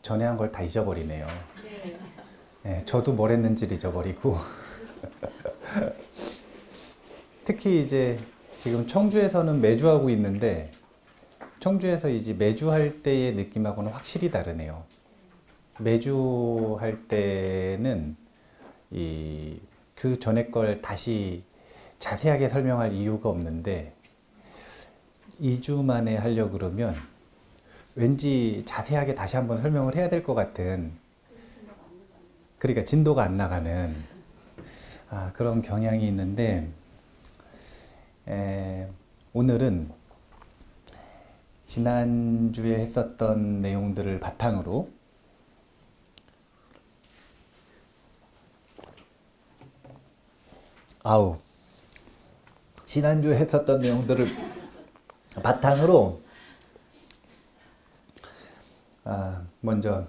전에 한 걸 다 잊어버리네요. 네, 저도 뭘 했는지를 잊어버리고 특히 이제 지금 청주에서는 매주 하고 있는데 청주에서 이제 매주 할 때의 느낌하고는 확실히 다르네요. 매주 할 때는 그 전에 걸 다시 자세하게 설명할 이유가 없는데 2주 만에 하려고 그러면 왠지 자세하게 다시 한번 설명을 해야 될 것 같은, 그러니까 진도가 안 나가는 그런 경향이 있는데, 오늘은 지난주에 했었던 내용들을 바탕으로 지난주에 했었던 내용들을 바탕으로 먼저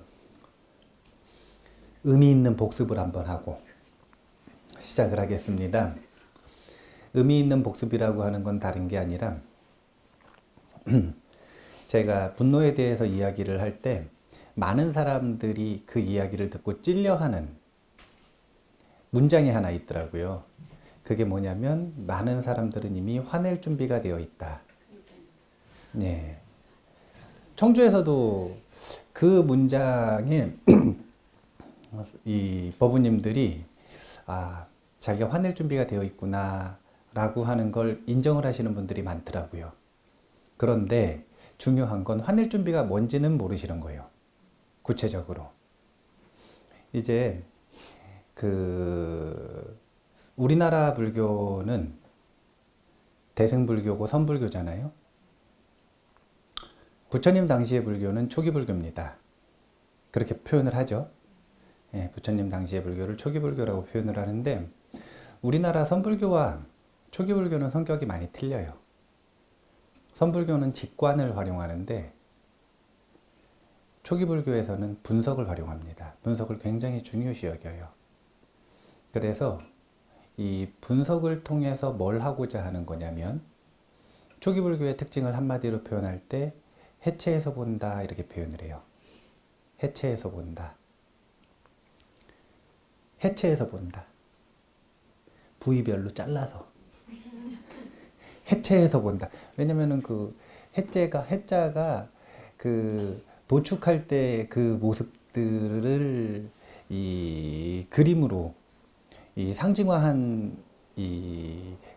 의미 있는 복습을 한번 하고 시작을 하겠습니다. 의미 있는 복습이라고 하는 건 다른 게 아니라 제가 분노에 대해서 이야기를 할 때 많은 사람들이 그 이야기를 듣고 찔려하는 문장이 하나 있더라고요. 그게 뭐냐면 많은 사람들은 이미 화낼 준비가 되어 있다. 네. 청주에서도 그 문장에 이 법우님들이 자기가 화낼 준비가 되어 있구나 라고 하는 걸 인정을 하시는 분들이 많더라고요. 그런데 중요한 건 화낼 준비가 뭔지는 모르시는 거예요. 구체적으로. 이제 우리나라 불교는 대승불교고 선불교잖아요. 부처님 당시의 불교는 초기 불교입니다. 그렇게 표현을 하죠. 예, 부처님 당시의 불교를 초기 불교라고 표현을 하는데 우리나라 선불교와 초기 불교는 성격이 많이 틀려요. 선불교는 직관을 활용하는데 초기 불교에서는 분석을 활용합니다. 분석을 굉장히 중요시 여겨요. 그래서 이 분석을 통해서 뭘 하고자 하는 거냐면 초기 불교의 특징을 한마디로 표현할 때 해체해서 본다 이렇게 표현을 해요. 해체해서 본다. 해체해서 본다. 부위별로 잘라서 해체해서 본다. 왜냐면은 그 해자가 그 도축할 때 그 모습들을 이 그림으로 이 상징화한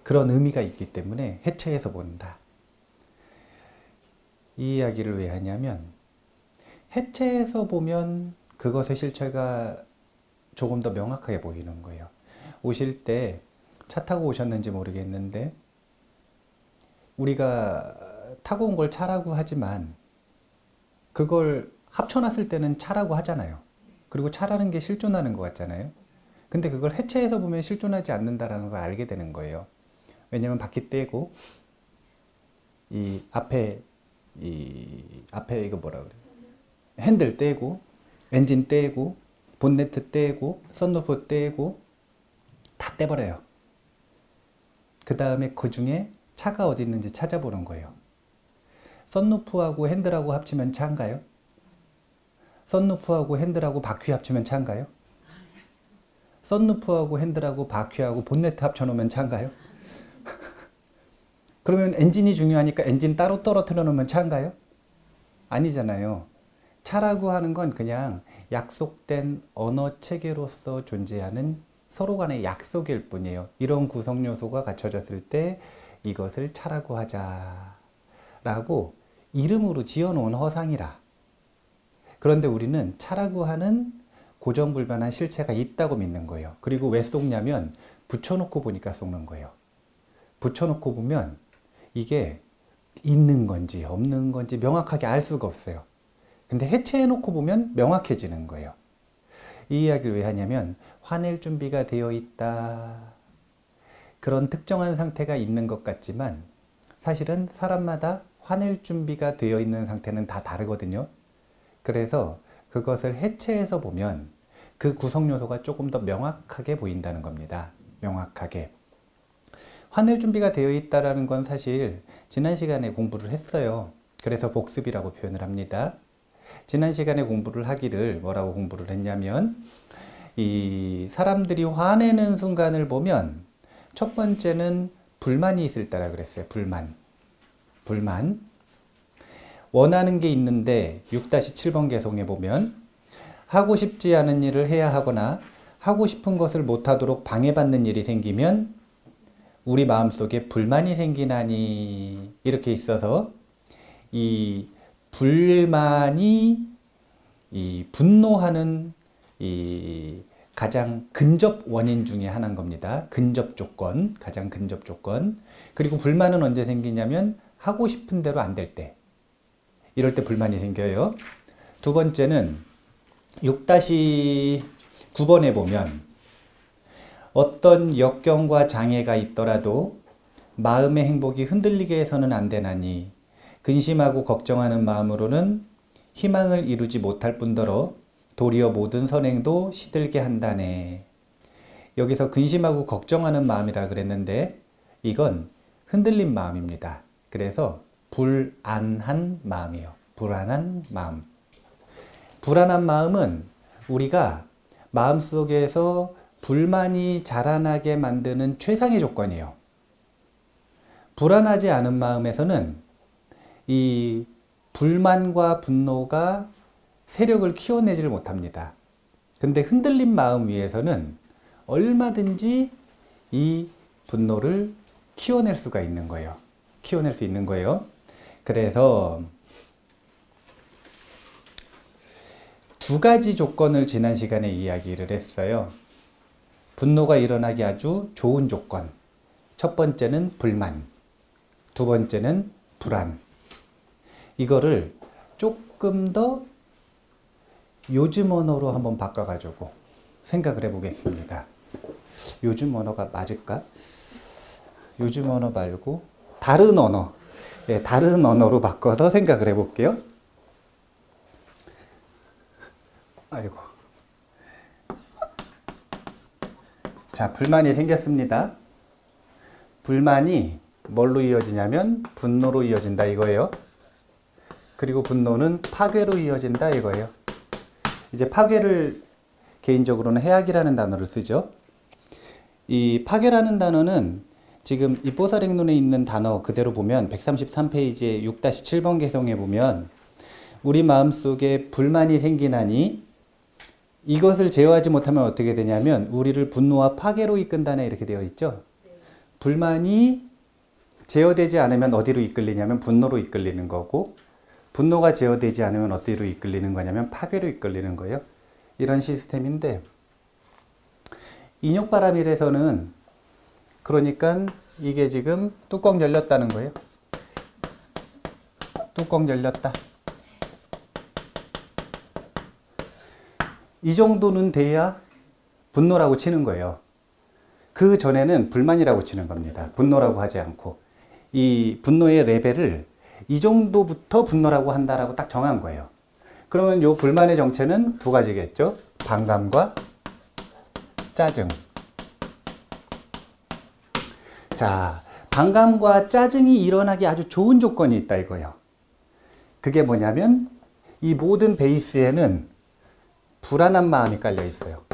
그런 의미가 있기 때문에 해체해서 본다. 이 이야기를 왜 하냐면 해체해서 보면 그것의 실체가 조금 더 명확하게 보이는 거예요. 오실 때 차 타고 오셨는지 모르겠는데 우리가 타고 온 걸 차라고 하지만 그걸 합쳐놨을 때는 차라고 하잖아요. 그리고 차라는 게 실존하는 것 같잖아요. 근데 그걸 해체해서 보면 실존하지 않는다라는 걸 알게 되는 거예요. 왜냐면 바퀴 떼고 앞에 이거 뭐라 그래? 핸들 떼고 엔진 떼고 본네트 떼고 썬루프 떼고 다 떼버려요. 그 다음에 그 중에 차가 어디 있는지 찾아보는 거예요. 썬루프하고 핸들하고 합치면 차인가요? 썬루프하고 핸들하고 바퀴 합치면 차인가요? 썬루프하고 핸들하고 바퀴하고 본네트 합쳐놓으면 차인가요? 그러면 엔진이 중요하니까 엔진 따로 떨어뜨려 놓으면 차인가요? 아니잖아요. 차라고 하는 건 그냥 약속된 언어 체계로서 존재하는 서로 간의 약속일 뿐이에요. 이런 구성 요소가 갖춰졌을 때 이것을 차라고 하자라고 이름으로 지어놓은 허상이라. 그런데 우리는 차라고 하는 고정불변한 실체가 있다고 믿는 거예요. 그리고 왜 속냐면 붙여놓고 보니까 속는 거예요. 붙여놓고 보면 이게 있는 건지 없는 건지 명확하게 알 수가 없어요. 근데 해체해놓고 보면 명확해지는 거예요. 이 이야기를 왜 하냐면 화낼 준비가 되어 있다. 그런 특정한 상태가 있는 것 같지만 사실은 사람마다 화낼 준비가 되어 있는 상태는 다 다르거든요. 그래서 그것을 해체해서 보면 그 구성 요소가 조금 더 명확하게 보인다는 겁니다. 명확하게. 화낼 준비가 되어 있다는 건 사실 지난 시간에 공부를 했어요. 그래서 복습이라고 표현을 합니다. 지난 시간에 공부를 하기를 뭐라고 공부를 했냐면 이 사람들이 화내는 순간을 보면 첫 번째는 불만이 있을 때라 그랬어요. 불만. 원하는 게 있는데 6-7번 개송에 보면 하고 싶지 않은 일을 해야 하거나 하고 싶은 것을 못하도록 방해받는 일이 생기면 우리 마음속에 불만이 생기나니 이렇게 있어서 이 불만이 이 분노하는 이 가장 근접 원인 중에 하나인 겁니다. 근접 조건, 가장 근접 조건. 그리고 불만은 언제 생기냐면 하고 싶은 대로 안 될 때. 이럴 때 불만이 생겨요. 두 번째는 6-9번에 보면 어떤 역경과 장애가 있더라도 마음의 행복이 흔들리게 해서는 안 되나니 근심하고 걱정하는 마음으로는 희망을 이루지 못할 뿐더러 도리어 모든 선행도 시들게 한다네. 여기서 근심하고 걱정하는 마음이라 그랬는데 이건 흔들린 마음입니다. 그래서 불안한 마음이에요. 불안한 마음. 불안한 마음은 우리가 마음속에서 불만이 자라나게 만드는 최상의 조건이에요. 불안하지 않은 마음에서는 이 불만과 분노가 세력을 키워내지를 못합니다. 근데 흔들린 마음 위에서는 얼마든지 이 분노를 키워낼 수가 있는 거예요. 키워낼 수 있는 거예요. 그래서 두 가지 조건을 지난 시간에 이야기를 했어요. 분노가 일어나기 아주 좋은 조건. 첫 번째는 불만, 두 번째는 불안. 이거를 조금 더 요즘 언어로 한번 바꿔가지고 생각을 해보겠습니다. 요즘 언어가 맞을까? 요즘 언어 말고 다른 언어, 다른 언어로 바꿔서 생각을 해볼게요. 아이고. 자, 불만이 생겼습니다. 불만이 뭘로 이어지냐면 분노로 이어진다 이거예요. 그리고 분노는 파괴로 이어진다 이거예요. 이제 파괴를 개인적으로는 해악이라는 단어를 쓰죠. 이 파괴라는 단어는 지금 이 뽀사랭론에 있는 단어 그대로 보면 133페이지에 6-7번 개송에 보면 우리 마음속에 불만이 생기나니 이것을 제어하지 못하면 어떻게 되냐면 우리를 분노와 파괴로 이끈다네 이렇게 되어 있죠. 불만이 제어되지 않으면 어디로 이끌리냐면 분노로 이끌리는 거고 분노가 제어되지 않으면 어디로 이끌리는 거냐면 파괴로 이끌리는 거예요. 이런 시스템인데 인욕바람일에서는 그러니까 이게 지금 뚜껑 열렸다는 거예요. 뚜껑 열렸다. 이 정도는 돼야 분노라고 치는 거예요. 그 전에는 불만이라고 치는 겁니다. 분노라고 하지 않고. 이 분노의 레벨을 이 정도부터 분노라고 한다라고 딱 정한 거예요. 그러면 이 불만의 정체는 두 가지겠죠. 반감과 짜증. 자, 반감과 짜증이 일어나기 아주 좋은 조건이 있다 이거예요. 그게 뭐냐면 이 모든 베이스에는 불안한 마음이 깔려 있어요.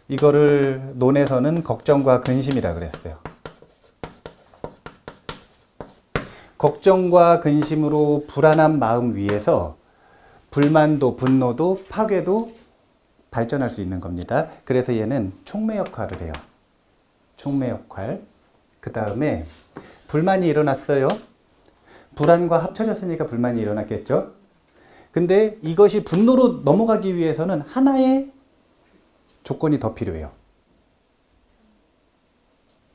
이거를 논에서는 걱정과 근심이라 그랬어요. 걱정과 근심으로 불안한 마음 위에서 불만도 분노도 파괴도 발전할 수 있는 겁니다. 그래서 얘는 촉매 역할을 해요. 촉매 역할. 그 다음에 불만이 일어났어요. 불안과 합쳐졌으니까 불만이 일어났겠죠. 근데 이것이 분노로 넘어가기 위해서는 하나의 조건이 더 필요해요.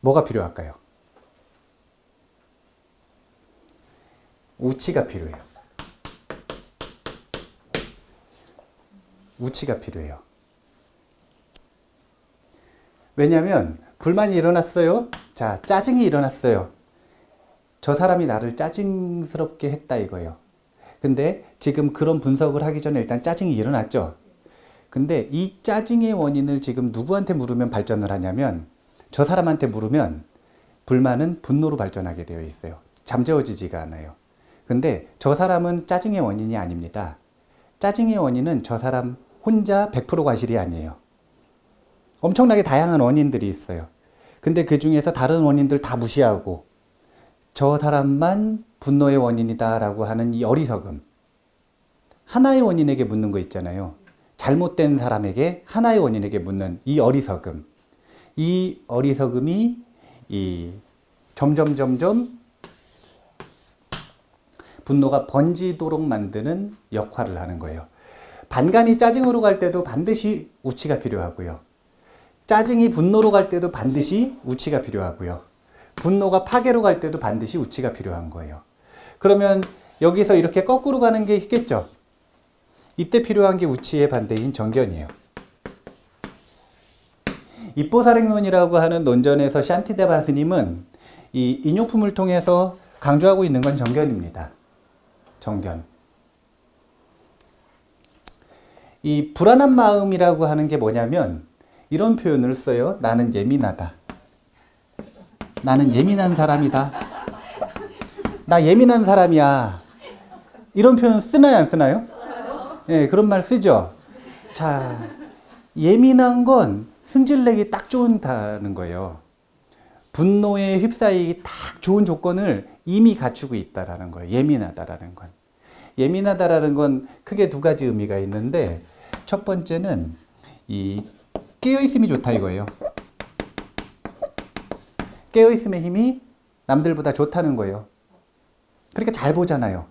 뭐가 필요할까요? 우치가 필요해요. 우치가 필요해요. 왜냐하면 불만이 일어났어요. 자, 짜증이 일어났어요. 저 사람이 나를 짜증스럽게 했다 이거예요. 근데 지금 그런 분석을 하기 전에 일단 짜증이 일어났죠. 근데 이 짜증의 원인을 지금 누구한테 물으면 발전을 하냐면 저 사람한테 물으면 불만은 분노로 발전하게 되어 있어요. 잠재워지지가 않아요. 근데 저 사람은 짜증의 원인이 아닙니다. 짜증의 원인은 저 사람 혼자 100% 과실이 아니에요. 엄청나게 다양한 원인들이 있어요. 근데 그 중에서 다른 원인들 다 무시하고 저 사람만 분노의 원인이다 라고 하는 이 어리석음. 하나의 원인에게 묻는 거 있잖아요. 잘못된 사람에게 하나의 원인에게 묻는 이 어리석음. 이 어리석음이 점점 분노가 번지도록 만드는 역할을 하는 거예요. 반감이 짜증으로 갈 때도 반드시 우치가 필요하고요. 짜증이 분노로 갈 때도 반드시 우치가 필요하고요. 분노가 파괴로 갈 때도 반드시 우치가 필요한 거예요. 그러면 여기서 이렇게 거꾸로 가는 게 있겠죠? 이때 필요한 게 우치의 반대인 정견이에요. 입보살행론이라고 하는 논전에서 샨티데바 스님은 이 인용품을 통해서 강조하고 있는 건 정견입니다. 정견. 이 불안한 마음이라고 하는 게 뭐냐면 이런 표현을 써요. 나는 예민하다. 나는 예민한 사람이다. 나 예민한 사람이야. 이런 표현 쓰나요, 안 쓰나요? 네, 그런 말 쓰죠. 자, 예민한 건 승질내기 딱 좋다는 거예요. 분노에 휩싸이기 딱 좋은 조건을 이미 갖추고 있다라는 거예요. 예민하다라는 건. 예민하다라는 건 크게 두 가지 의미가 있는데 첫 번째는 이 깨어있음이 좋다 이거예요. 깨어있음의 힘이 남들보다 좋다는 거예요. 그러니까 잘 보잖아요.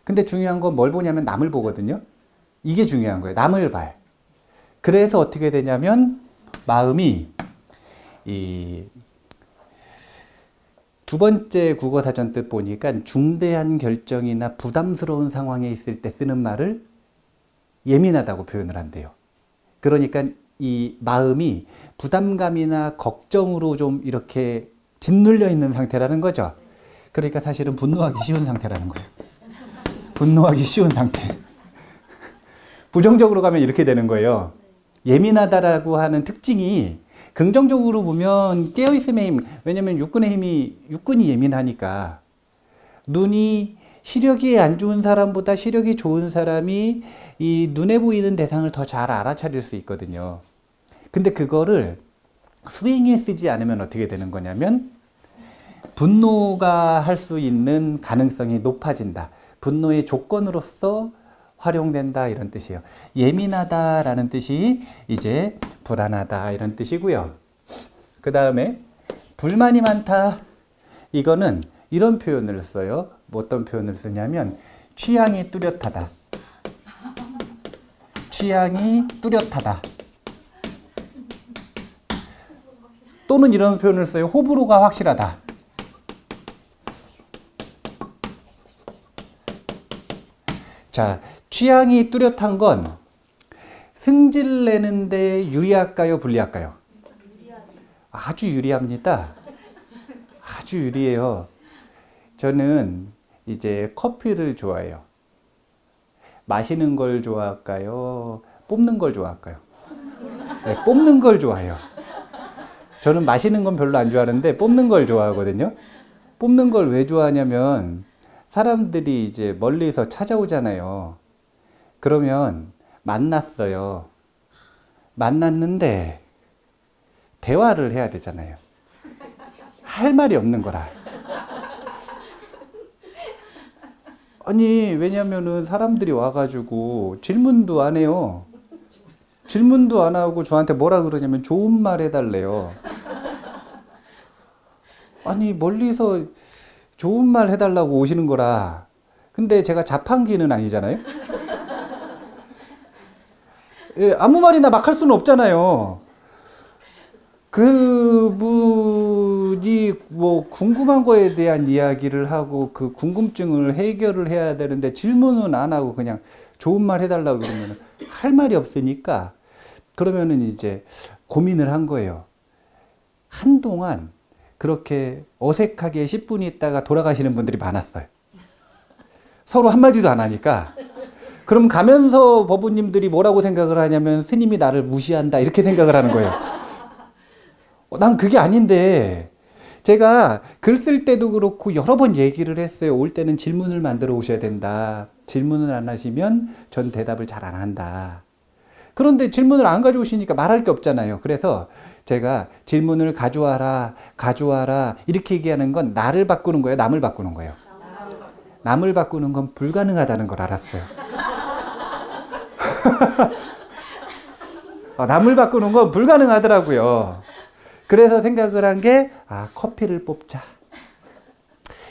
근데 중요한 건 뭘 보냐면 남을 보거든요. 이게 중요한 거예요. 남을 봐요. 그래서 어떻게 되냐면 마음이 이 두 번째 국어사전 뜻 보니까 중대한 결정이나 부담스러운 상황에 있을 때 쓰는 말을 예민하다고 표현을 한대요. 그러니까 이 마음이 부담감이나 걱정으로 좀 이렇게 짓눌려 있는 상태라는 거죠. 그러니까 사실은 분노하기 쉬운 상태라는 거예요. 분노하기 쉬운 상태. 부정적으로 가면 이렇게 되는 거예요. 예민하다라고 하는 특징이 긍정적으로 보면 깨어있음의 힘, 왜냐면 육군이 예민하니까 눈이 시력이 안 좋은 사람보다 시력이 좋은 사람이 이 눈에 보이는 대상을 더 잘 알아차릴 수 있거든요. 근데 그거를 수행에 쓰지 않으면 어떻게 되는 거냐면 분노가 할 수 있는 가능성이 높아진다. 분노의 조건으로서 활용된다 이런 뜻이에요. 예민하다라는 뜻이 이제 불안하다 이런 뜻이고요. 그 다음에 불만이 많다. 이거는 이런 표현을 써요. 어떤 표현을 쓰냐면 취향이 뚜렷하다. 취향이 뚜렷하다. 또는 이런 표현을 써요. 호불호가 확실하다. 자, 취향이 뚜렷한 건 승질 내는데 유리할까요? 불리할까요? 아주 유리합니다. 아주 유리해요. 저는 이제 커피를 좋아해요. 마시는 걸 좋아할까요? 뽑는 걸 좋아할까요? 네, 뽑는 걸 좋아해요. 저는 마시는 건 별로 안 좋아하는데 뽑는 걸 좋아하거든요. 뽑는 걸 왜 좋아하냐면 사람들이 이제 멀리서 찾아오잖아요. 그러면 만났어요. 만났는데 대화를 해야 되잖아요. 할 말이 없는 거라. 아니 왜냐면은 사람들이 와가지고 질문도 안 해요. 질문도 안 하고 저한테 뭐라 그러냐면 좋은 말 해달래요. 아니 멀리서 좋은 말 해달라고 오시는 거라. 근데 제가 자판기는 아니잖아요. 예, 아무 말이나 막 할 수는 없잖아요. 그분이 뭐 궁금한 거에 대한 이야기를 하고 그 궁금증을 해결을 해야 되는데 질문은 안 하고 그냥 좋은 말 해달라고 그러면 할 말이 없으니까 그러면은 이제 고민을 한 거예요. 한동안 그렇게 어색하게 10분 있다가 돌아가시는 분들이 많았어요. 서로 한마디도 안 하니까. 그럼 가면서 법우님들이 뭐라고 생각을 하냐면 스님이 나를 무시한다 이렇게 생각을 하는 거예요. 난 그게 아닌데 제가 글 쓸 때도 그렇고 여러 번 얘기를 했어요. 올 때는 질문을 만들어 오셔야 된다. 질문을 안 하시면 전 대답을 잘 안 한다. 그런데 질문을 안 가져오시니까 말할 게 없잖아요. 그래서 제가 질문을 가져와라, 가져와라 이렇게 얘기하는 건 나를 바꾸는 거예요? 남을 바꾸는 거예요? 남을 바꾸는 건 불가능하다는 걸 알았어요. 남을 바꾸는 건 불가능하더라고요. 그래서 생각을 한 게 커피를 뽑자.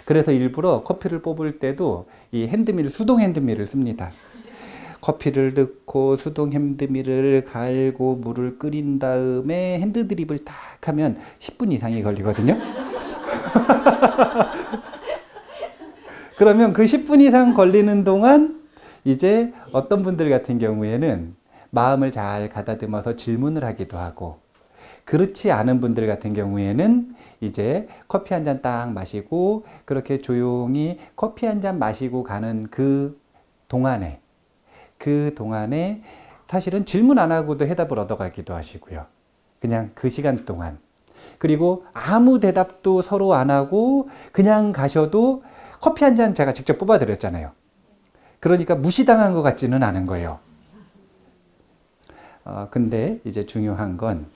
그래서 일부러 커피를 뽑을 때도 이 핸드밀, 수동 핸드밀을 씁니다. 커피를 넣고 수동 핸드밀을 갈고 물을 끓인 다음에 핸드드립을 딱 하면 10분 이상이 걸리거든요. 그러면 그 10분 이상 걸리는 동안 이제 어떤 분들 같은 경우에는 마음을 잘 가다듬어서 질문을 하기도 하고, 그렇지 않은 분들 같은 경우에는 이제 커피 한 잔 딱 마시고 그렇게 조용히 커피 한 잔 마시고 가는 그 동안에 사실은 질문 안 하고도 해답을 얻어가기도 하시고요. 그냥 그 시간 동안. 그리고 아무 대답도 서로 안 하고 그냥 가셔도 커피 한 잔 제가 직접 뽑아드렸잖아요. 그러니까 무시당한 것 같지는 않은 거예요. 근데 이제 중요한 건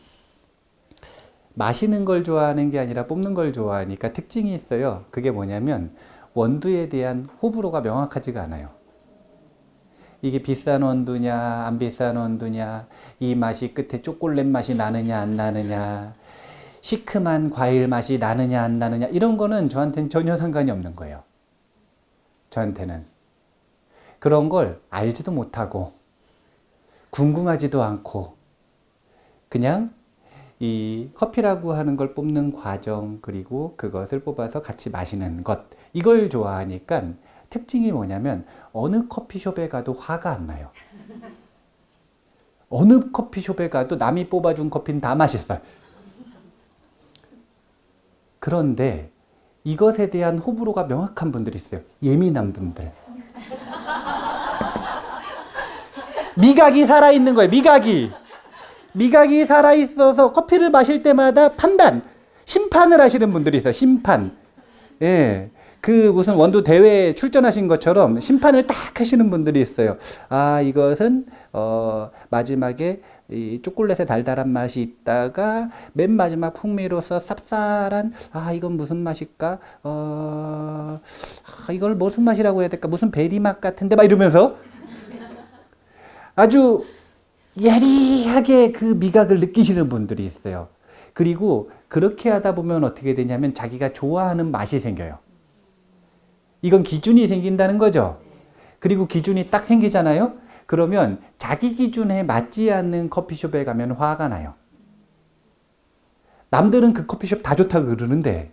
마시는 걸 좋아하는 게 아니라 뽑는 걸 좋아하니까 특징이 있어요. 그게 뭐냐면 원두에 대한 호불호가 명확하지가 않아요. 이게 비싼 원두냐 안 비싼 원두냐, 이 맛이 끝에 초콜릿 맛이 나느냐 안 나느냐, 시큼한 과일 맛이 나느냐 안 나느냐, 이런 거는 저한테는 전혀 상관이 없는 거예요. 저한테는 그런 걸 알지도 못하고 궁금하지도 않고 그냥 이 커피라고 하는 걸 뽑는 과정, 그리고 그것을 뽑아서 같이 마시는 것, 이걸 좋아하니까 특징이 뭐냐면 어느 커피숍에 가도 화가 안 나요. 어느 커피숍에 가도 남이 뽑아준 커피는 다 맛있어요. 그런데 이것에 대한 호불호가 명확한 분들이 있어요. 예민한 분들. 미각이 살아있는 거예요. 미각이 살아있어서 커피를 마실 때마다 심판을 하시는 분들이 있어요. 심판. 예. 그 무슨 원두 대회에 출전하신 것처럼 심판을 딱 하시는 분들이 있어요. 이것은 마지막에 이 초콜릿의 달달한 맛이 있다가 맨 마지막 풍미로서 쌉쌀한 이건 무슨 맛일까? 이걸 무슨 맛이라고 해야 될까? 무슨 베리 맛 같은데 막 이러면서 아주 야리하게 그 미각을 느끼시는 분들이 있어요. 그리고 그렇게 하다 보면 어떻게 되냐면 자기가 좋아하는 맛이 생겨요. 이건 기준이 생긴다는 거죠. 그리고 기준이 딱 생기잖아요. 그러면 자기 기준에 맞지 않는 커피숍에 가면 화가 나요. 남들은 그 커피숍 다 좋다고 그러는데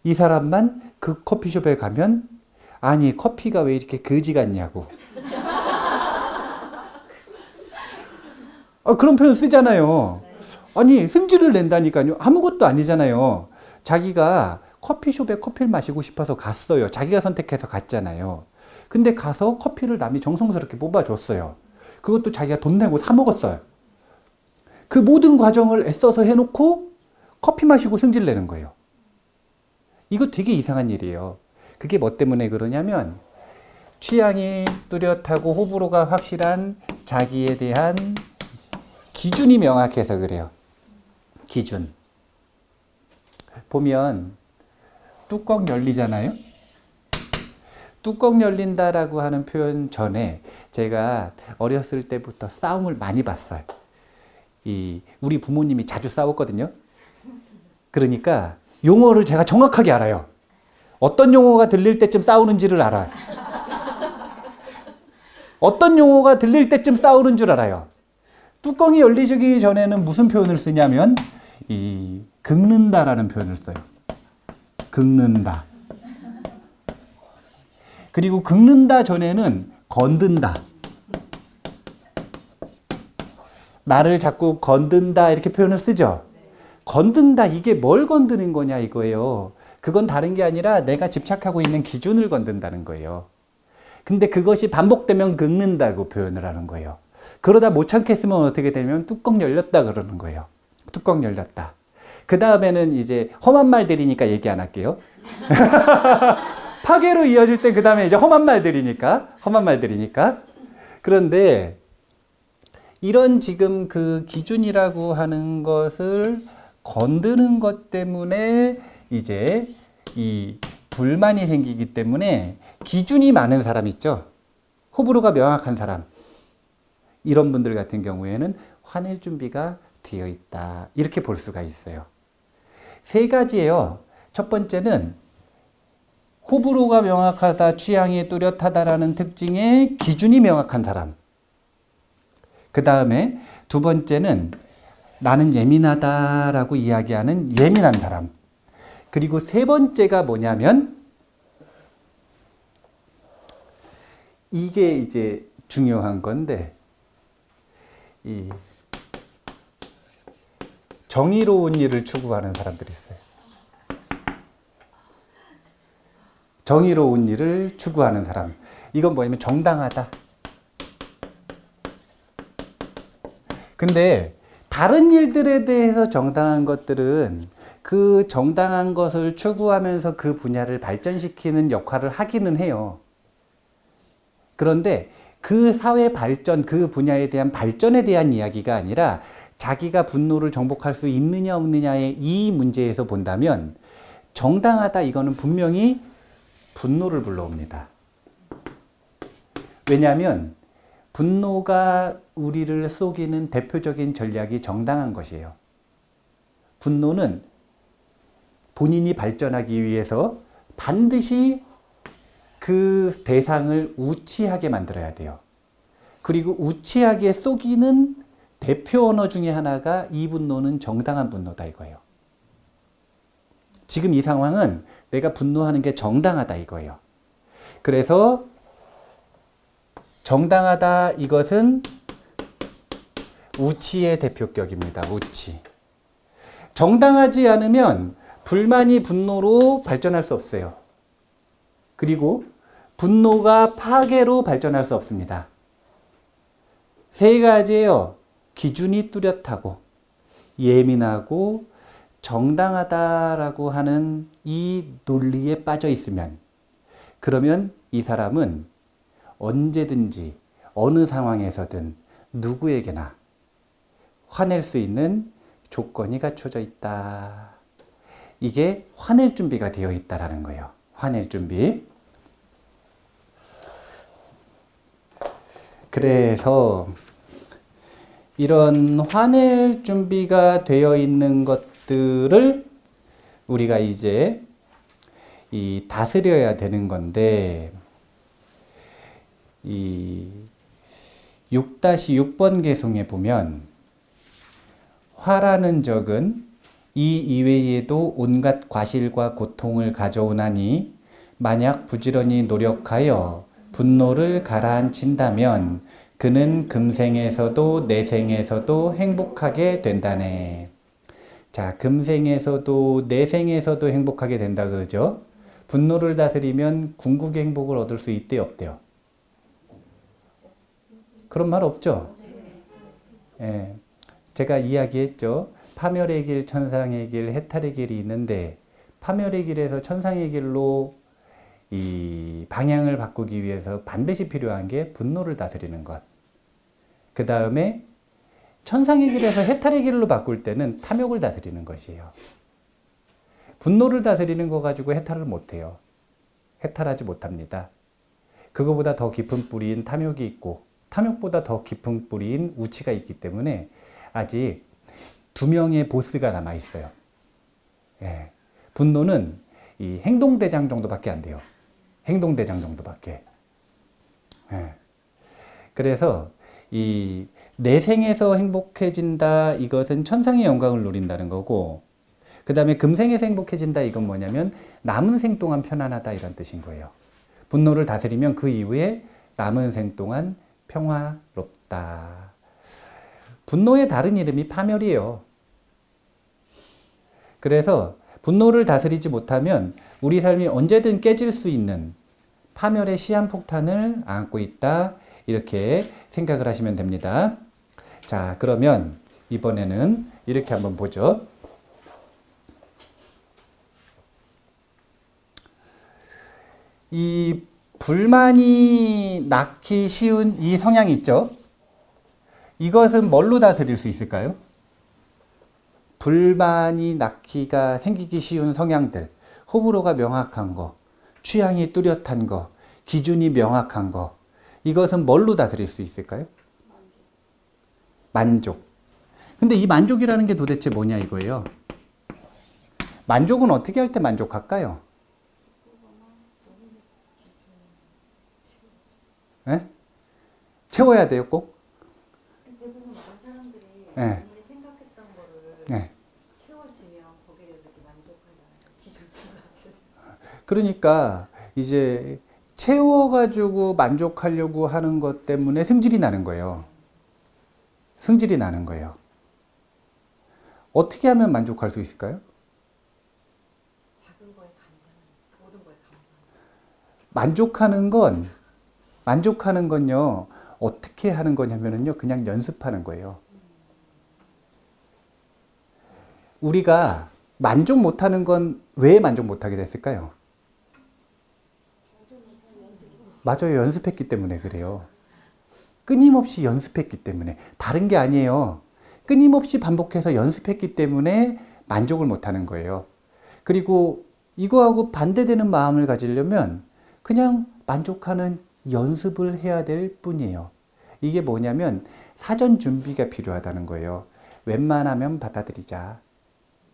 이 사람만 그 커피숍에 가면 아니 커피가 왜 이렇게 거지 같냐고. 그런 표현 쓰잖아요. 아니 승질을 낸다니까요. 아무것도 아니잖아요. 자기가 커피숍에 커피를 마시고 싶어서 갔어요. 자기가 선택해서 갔잖아요. 근데 가서 커피를 남이 정성스럽게 뽑아줬어요. 그것도 자기가 돈 내고 사 먹었어요. 그 모든 과정을 애써서 해놓고 커피 마시고 승질 내는 거예요. 이거 되게 이상한 일이에요. 그게 뭐 때문에 그러냐면 취향이 뚜렷하고 호불호가 확실한 자기에 대한 기준이 명확해서 그래요. 기준. 보면 뚜껑 열리잖아요. 뚜껑 열린다라고 하는 표현 전에 제가 어렸을 때부터 싸움을 많이 봤어요. 우리 부모님이 자주 싸웠거든요. 그러니까 용어를 제가 정확하게 알아요. 어떤 용어가 들릴 때쯤 싸우는지를 알아요. 어떤 용어가 들릴 때쯤 싸우는 줄 알아요. 뚜껑이 열리기 전에는 무슨 표현을 쓰냐면 긁는다라는 표현을 써요. 긁는다. 그리고 긁는다 전에는 건든다. 나를 자꾸 건든다 이렇게 표현을 쓰죠. 건든다, 이게 뭘 건드는 거냐 이거예요. 그건 다른 게 아니라 내가 집착하고 있는 기준을 건든다는 거예요. 근데 그것이 반복되면 긁는다고 표현을 하는 거예요. 그러다 못 참겠으면 어떻게 되면 뚜껑 열렸다 그러는 거예요. 뚜껑 열렸다. 그 다음에는 이제 험한 말들이니까 얘기 안 할게요. 파괴로 이어질 때 그 다음에 이제 험한 말들이니까. 그런데 이런 지금 그 기준이라고 하는 것을 건드는 것 때문에 이제 이 불만이 생기기 때문에 기준이 많은 사람 있죠. 호불호가 명확한 사람. 이런 분들 같은 경우에는 화낼 준비가 되어 있다. 이렇게 볼 수가 있어요. 세 가지예요. 첫 번째는 호불호가 명확하다, 취향이 뚜렷하다라는 특징의 기준이 명확한 사람. 그 다음에 두 번째는 나는 예민하다라고 이야기하는 예민한 사람. 그리고 세 번째가 뭐냐면 이게 이제 중요한 건데 이 정의로운 일을 추구하는 사람들이 있어요. 정의로운 일을 추구하는 사람. 이건 뭐냐면 정당하다. 근데 다른 일들에 대해서 정당한 것들은 그 정당한 것을 추구하면서 그 분야를 발전시키는 역할을 하기는 해요. 그런데 그 사회 발전, 그 분야에 대한 발전에 대한 이야기가 아니라 자기가 분노를 정복할 수 있느냐 없느냐의 이 문제에서 본다면 정당하다 이거는 분명히 분노를 불러옵니다. 왜냐하면 분노가 우리를 속이는 대표적인 전략이 정당한 것이에요. 분노는 본인이 발전하기 위해서 반드시 그 대상을 우치하게 만들어야 돼요. 그리고 우치하게 속이는 대표 언어 중에 하나가 이 분노는 정당한 분노다 이거예요. 지금 이 상황은 내가 분노하는 게 정당하다 이거예요. 그래서 정당하다 이것은 우치의 대표격입니다. 우치. 정당하지 않으면 불만이 분노로 발전할 수 없어요. 그리고 분노가 파괴로 발전할 수 없습니다. 세 가지예요. 기준이 뚜렷하고 예민하고 정당하다라고 하는 이 논리에 빠져 있으면 그러면 이 사람은 언제든지 어느 상황에서든 누구에게나 화낼 수 있는 조건이 갖춰져 있다. 이게 화낼 준비가 되어 있다라는 거예요. 화낼 준비. 그래서 이런 화낼 준비가 되어 있는 것들을 우리가 이제 다스려야 되는 건데 이 6-6번 개송에 보면 화라는 적은 이 이외에도 온갖 과실과 고통을 가져오나니 만약 부지런히 노력하여 분노를 가라앉힌다면 그는 금생에서도 내생에서도 행복하게 된다네. 자, 금생에서도 내생에서도 행복하게 된다 그러죠. 분노를 다스리면 궁극의 행복을 얻을 수 있대요, 없대요? 그런 말 없죠? 예. 제가 이야기했죠. 파멸의 길, 천상의 길, 해탈의 길이 있는데 파멸의 길에서 천상의 길로 이 방향을 바꾸기 위해서 반드시 필요한 게 분노를 다스리는 것. 그 다음에 천상의 길에서 해탈의 길로 바꿀 때는 탐욕을 다스리는 것이에요. 분노를 다스리는 거 가지고 해탈을 못해요. 해탈하지 못합니다. 그거보다 더 깊은 뿌리인 탐욕이 있고 탐욕보다 더 깊은 뿌리인 우치가 있기 때문에 아직 두 명의 보스가 남아 있어요. 예. 분노는 이 행동대장 정도밖에 안 돼요. 행동대장 정도밖에. 예. 그래서 이 내생에서 행복해진다 이것은 천상의 영광을 누린다는 거고 그 다음에 금생에서 행복해진다 이건 뭐냐면 남은 생 동안 편안하다 이런 뜻인 거예요. 분노를 다스리면 그 이후에 남은 생 동안 평화롭다. 분노의 다른 이름이 파멸이에요. 그래서 분노를 다스리지 못하면 우리 삶이 언제든 깨질 수 있는 파멸의 시한폭탄을 안고 있다. 이렇게 생각을 하시면 됩니다. 자, 그러면 이번에는 이렇게 한번 보죠. 이 불만이 낳기 쉬운 이 성향이 있죠. 이것은 뭘로 다스릴 수 있을까요? 불만이 낳기가 생기기 쉬운 성향들, 호불호가 명확한 거, 취향이 뚜렷한 거, 기준이 명확한 거, 이것은 뭘로 다스릴 수 있을까요? 만족. 근데 이 만족이라는 게 도대체 뭐냐 이거예요. 만족은 어떻게 할 때 만족할까요? 네? 채워야 돼요, 꼭? 대부분 많은 사람들이 네. 본인이 생각했던 거를 네. 채워지면 거기에 대해서 이렇게 만족하잖아요. 기준점 같은. 그러니까 이제 채워가지고 만족하려고 하는 것 때문에 승질이 나는 거예요. 승질이 나는 거예요. 어떻게 하면 만족할 수 있을까요? 작은 거에 감사한, 모든 거에 만족하는 건요, 어떻게 하는 거냐면요, 그냥 연습하는 거예요. 우리가 만족 못하는 건 왜 만족 못하게 됐을까요? 맞아요. 연습했기 때문에 그래요. 끊임없이 연습했기 때문에. 다른 게 아니에요. 끊임없이 반복해서 연습했기 때문에 만족을 못하는 거예요. 그리고 이거하고 반대되는 마음을 가지려면 그냥 만족하는 연습을 해야 될 뿐이에요. 이게 뭐냐면 사전 준비가 필요하다는 거예요. 웬만하면 받아들이자.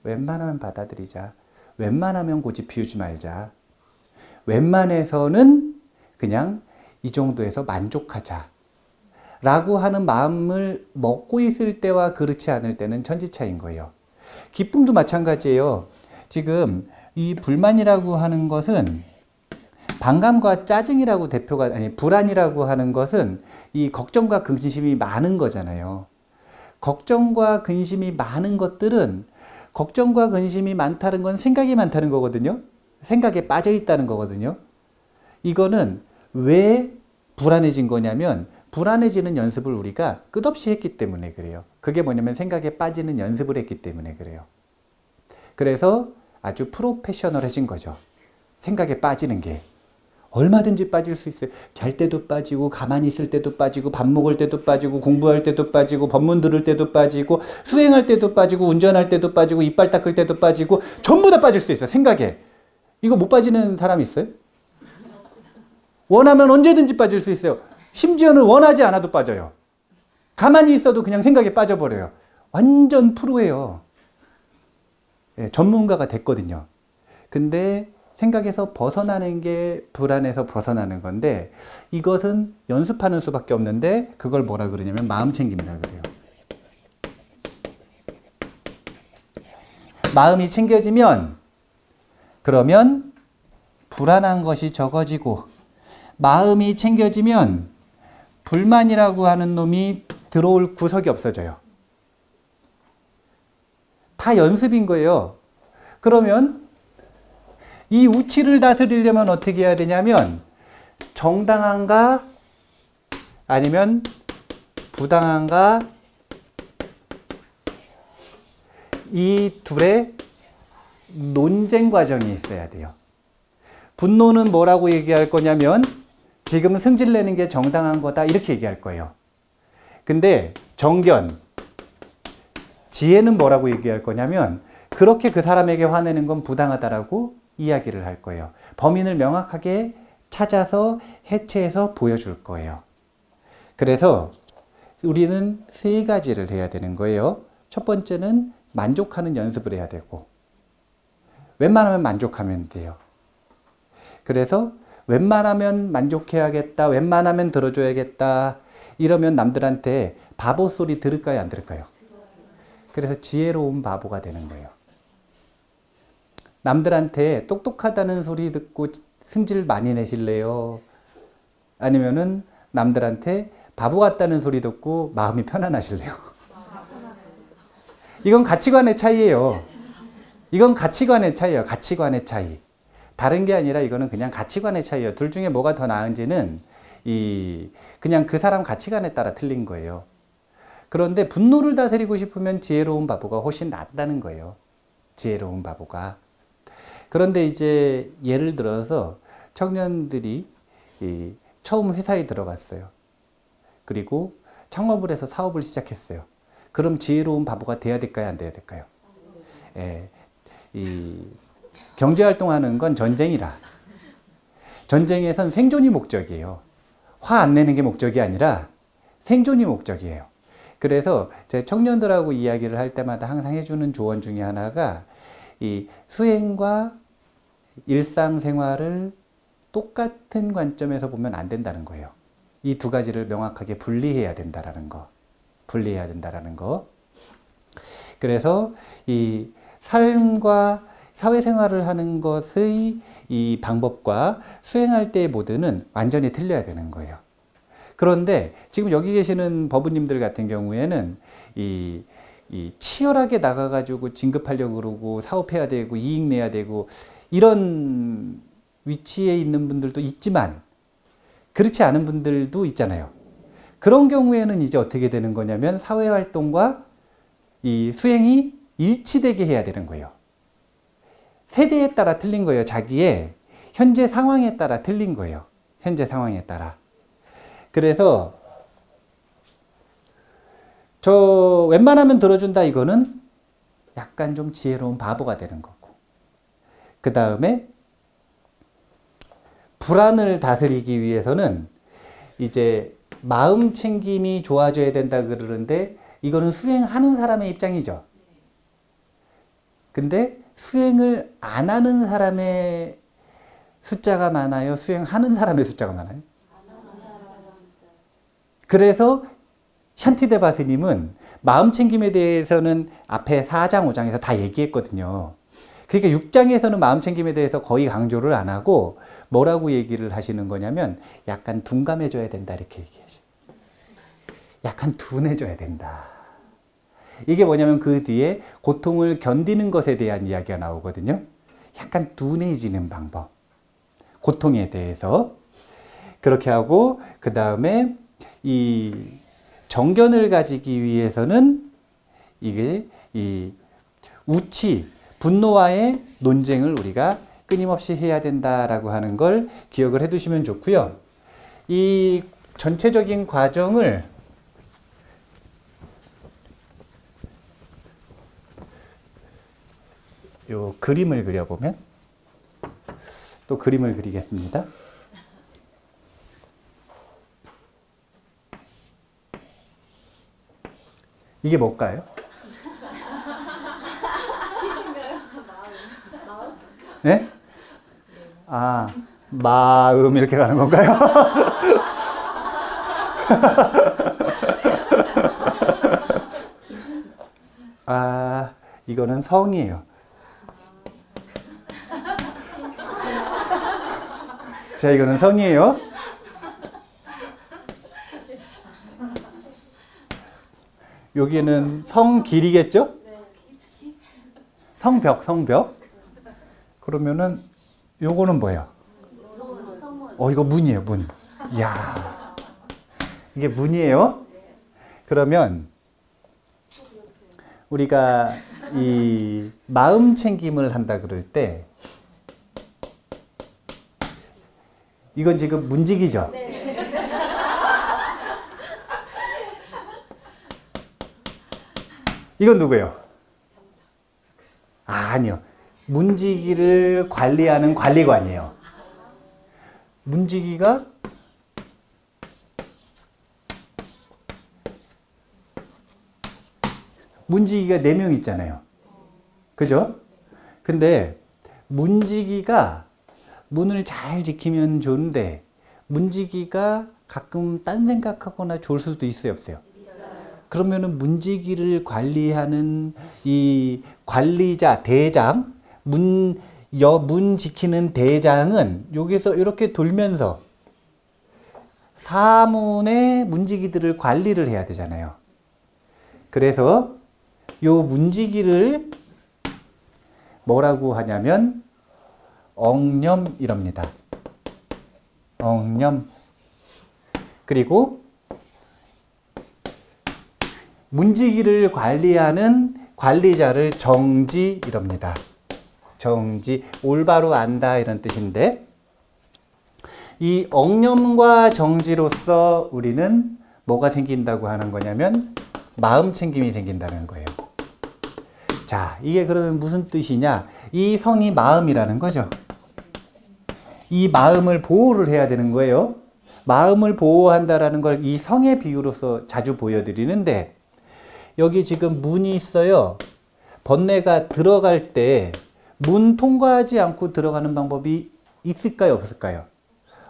웬만하면 받아들이자. 웬만하면 고집 피우지 말자. 웬만해서는 그냥 이 정도에서 만족하자. 라고 하는 마음을 먹고 있을 때와 그렇지 않을 때는 천지차이인 거예요. 기쁨도 마찬가지예요. 지금 이 불만이라고 하는 것은 반감과 짜증이라고 불안이라고 하는 것은 이 걱정과 근심이 많은 거잖아요. 걱정과 근심이 많은 것들은 걱정과 근심이 많다는 건 생각이 많다는 거거든요. 생각에 빠져 있다는 거거든요. 이거는 왜 불안해진 거냐면 불안해지는 연습을 우리가 끝없이 했기 때문에 그래요. 그게 뭐냐면 생각에 빠지는 연습을 했기 때문에 그래요. 그래서 아주 프로페셔널해진 거죠. 생각에 빠지는 게. 얼마든지 빠질 수 있어요. 잘 때도 빠지고 가만히 있을 때도 빠지고 밥 먹을 때도 빠지고 공부할 때도 빠지고 법문 들을 때도 빠지고 수행할 때도 빠지고 운전할 때도 빠지고 이빨 닦을 때도 빠지고 전부 다 빠질 수 있어요. 생각에. 이거 못 빠지는 사람 있어요? 원하면 언제든지 빠질 수 있어요. 심지어는 원하지 않아도 빠져요. 가만히 있어도 그냥 생각에 빠져버려요. 완전 프로예요. 네, 전문가가 됐거든요. 근데 생각에서 벗어나는 게 불안에서 벗어나는 건데 이것은 연습하는 수밖에 없는데 그걸 뭐라 그러냐면 마음 챙김이라고 그래요. 마음이 챙겨지면 그러면 불안한 것이 적어지고 마음이 챙겨지면 불만이라고 하는 놈이 들어올 구석이 없어져요. 다 연습인 거예요. 그러면 이 우치를 다스리려면 어떻게 해야 되냐면 정당한가 아니면 부당한가 이 둘의 논쟁 과정이 있어야 돼요. 분노는 뭐라고 얘기할 거냐면 지금 승질내는 게 정당한 거다 이렇게 얘기할 거예요. 근데 정견, 지혜는 뭐라고 얘기할 거냐면 그렇게 그 사람에게 화내는 건 부당하다라고 이야기를 할 거예요. 범인을 명확하게 찾아서 해체해서 보여줄 거예요. 그래서 우리는 세 가지를 해야 되는 거예요. 첫 번째는 만족하는 연습을 해야 되고 웬만하면 만족하면 돼요. 그래서 웬만하면 만족해야겠다, 웬만하면 들어줘야겠다 이러면 남들한테 바보 소리 들을까요, 안 들을까요? 그래서 지혜로운 바보가 되는 거예요. 남들한테 똑똑하다는 소리 듣고 승질 많이 내실래요? 아니면은 남들한테 바보 같다는 소리 듣고 마음이 편안하실래요? 이건 가치관의 차이예요. 이건 가치관의 차이예요. 가치관의 차이. 다른 게 아니라 이거는 그냥 가치관의 차이예요. 둘 중에 뭐가 더 나은지는 그냥 그 사람 가치관에 따라 틀린 거예요. 그런데 분노를 다스리고 싶으면 지혜로운 바보가 훨씬 낫다는 거예요. 지혜로운 바보가. 그런데 이제 예를 들어서 청년들이 처음 회사에 들어갔어요. 그리고 창업을 해서 사업을 시작했어요. 그럼 지혜로운 바보가 돼야 될까요? 안 돼야 될까요? 예, 경제활동하는 건 전쟁이라. 전쟁에선 생존이 목적이에요. 화 안 내는 게 목적이 아니라 생존이 목적이에요. 그래서 제 청년들하고 이야기를 할 때마다 항상 해주는 조언 중에 하나가 이 수행과 일상생활을 똑같은 관점에서 보면 안 된다는 거예요. 이 두 가지를 명확하게 분리해야 된다라는 거. 분리해야 된다라는 거. 그래서 이 삶과 사회생활을 하는 것의 이 방법과 수행할 때의 모드는 완전히 틀려야 되는 거예요. 그런데 지금 여기 계시는 법우님들 같은 경우에는 이 치열하게 나가가지고 진급하려고 그러고 사업해야 되고 이익 내야 되고 이런 위치에 있는 분들도 있지만 그렇지 않은 분들도 있잖아요. 그런 경우에는 이제 어떻게 되는 거냐면 사회활동과 이 수행이 일치되게 해야 되는 거예요. 세대에 따라 틀린 거예요. 자기의 현재 상황에 따라 틀린 거예요. 현재 상황에 따라. 그래서 저 웬만하면 들어준다 이거는 약간 좀 지혜로운 바보가 되는 거고, 그 다음에 불안을 다스리기 위해서는 이제 마음 챙김이 좋아져야 된다 그러는데 이거는 수행하는 사람의 입장이죠. 근데 수행을 안 하는 사람의 숫자가 많아요? 수행하는 사람의 숫자가 많아요? 그래서 샨티데바 스님은 마음 챙김에 대해서는 앞에 4장, 5장에서 다 얘기했거든요. 그러니까 6장에서는 마음 챙김에 대해서 거의 강조를 안 하고 뭐라고 얘기를 하시는 거냐면 약간 둔감해져야 된다 이렇게 얘기하셔요. 약간 둔해져야 된다. 이게 뭐냐면 그 뒤에 고통을 견디는 것에 대한 이야기가 나오거든요. 약간 둔해지는 방법. 고통에 대해서. 그렇게 하고 그 다음에 이 정견을 가지기 위해서는 이게 이 우치, 분노와의 논쟁을 우리가 끊임없이 해야 된다라고 하는 걸 기억을 해 두시면 좋고요. 이 전체적인 과정을 요 그림을 그려보면 또 그림을 그리겠습니다. 이게 뭘까요? 네? 아, 마음 이렇게 가는 건가요? 아, 이거는 성이에요. 자, 이거는 성이에요. 여기는 성 길이겠죠? 성벽, 성벽. 그러면은 요거는 뭐예요? 이거 문이에요, 문. 이야, 이게 문이에요. 그러면 우리가 이 마음 챙김을 한다 그럴 때 이건 지금 문지기죠? 이건 누구예요? 아니요. 문지기를 관리하는 관리관이에요. 문지기가 문지기가 4명 있잖아요. 그죠? 근데 문지기가 문을 잘 지키면 좋은데 문지기가 가끔 딴 생각하거나 좋을 수도 있어요, 없어요? 그러면은 문지기를 관리하는 이 관리자, 대장, 문 지키는 대장은 여기서 이렇게 돌면서 사문의 문지기들을 관리를 해야 되잖아요. 그래서 요 문지기를 뭐라고 하냐면 엉념이랍니다. 엉념. 그리고 문지기를 관리하는 관리자를 정지 이럽니다. 정지, 올바로 안다 이런 뜻인데 이 엉념과 정지로서 우리는 뭐가 생긴다고 하는 거냐면 마음 챙김이 생긴다는 거예요. 자, 이게 그러면 무슨 뜻이냐? 이 성이 마음이라는 거죠. 이 마음을 보호를 해야 되는 거예요. 마음을 보호한다라는 걸 이 성의 비유로서 자주 보여드리는데, 여기 지금 문이 있어요. 번뇌가 들어갈 때 문 통과하지 않고 들어가는 방법이 있을까요? 없을까요?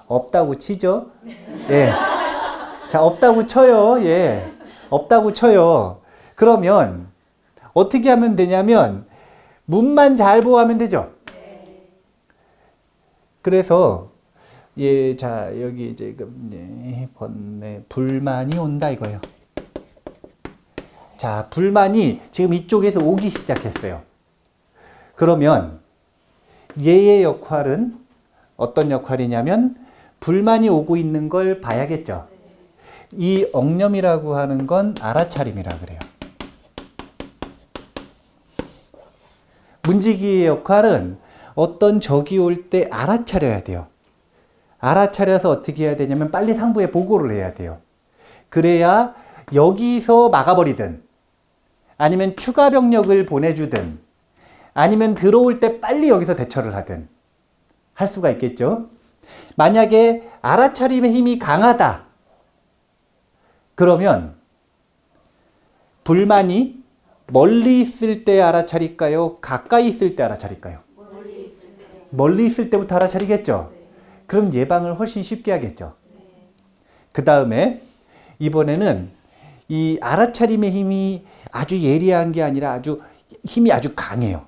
없다고 치죠? 예. 자, 없다고 쳐요. 예. 없다고 쳐요. 그러면 어떻게 하면 되냐면 문만 잘 보호하면 되죠? 그래서 예, 자, 여기 이제 번뇌, 불만이 온다 이거예요. 자, 불만이 지금 이쪽에서 오기 시작했어요. 그러면 얘의 역할은 어떤 역할이냐면 불만이 오고 있는 걸 봐야겠죠. 이 엉념이라고 하는 건 알아차림이라 그래요. 문지기의 역할은 어떤 적이 올 때 알아차려야 돼요. 알아차려서 어떻게 해야 되냐면 빨리 상부에 보고를 해야 돼요. 그래야 여기서 막아버리든 아니면 추가 병력을 보내주든 아니면 들어올 때 빨리 여기서 대처를 하든 할 수가 있겠죠. 만약에 알아차림의 힘이 강하다. 그러면 불만이 멀리 있을 때 알아차릴까요? 가까이 있을 때 알아차릴까요? 멀리 있을 때부터 알아차리겠죠. 그럼 예방을 훨씬 쉽게 하겠죠. 그 다음에 이번에는 이 알아차림의 힘이 아주 예리한 게 아니라 힘이 아주 강해요.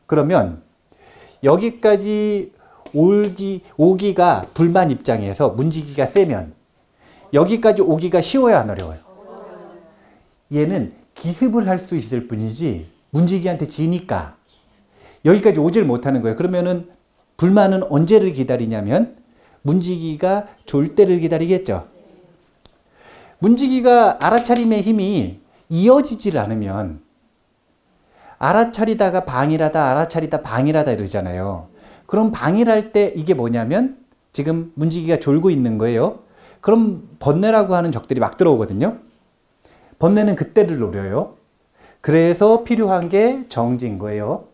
그러면 여기까지 오기가 불만 입장에서 문지기가 세면 여기까지 오기가 쉬워야 안 어려워요? 얘는 기습을 할 수 있을 뿐이지 문지기한테 지니까 여기까지 오질 못하는 거예요. 그러면은 불만은 언제를 기다리냐면 문지기가 졸 때를 기다리겠죠. 문지기가 알아차림의 힘이 이어지질 않으면 알아차리다가 방일하다 알아차리다 방일하다 이러잖아요. 그럼 방일할 때 이게 뭐냐면 지금 문지기가 졸고 있는 거예요. 그럼 번뇌라고 하는 적들이 막 들어오거든요. 번뇌는 그때를 노려요. 그래서 필요한 게 정지인 거예요.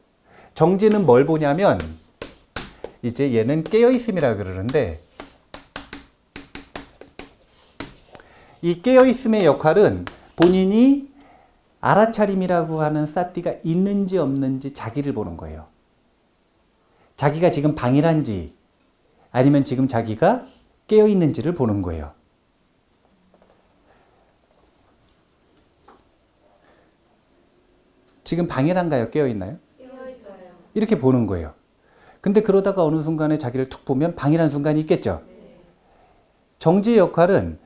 정지는 뭘 보냐면 이제 얘는 깨어있음이라 그러는데 이 깨어있음의 역할은 본인이 알아차림이라고 하는 싸띠가 있는지 없는지 자기를 보는 거예요. 자기가 지금 방일한지 아니면 지금 자기가 깨어있는지를 보는 거예요. 지금 방일한가요? 깨어있나요? 깨어있어요. 이렇게 보는 거예요. 근데 그러다가 어느 순간에 자기를 툭 보면 방일한 순간이 있겠죠. 정지의 역할은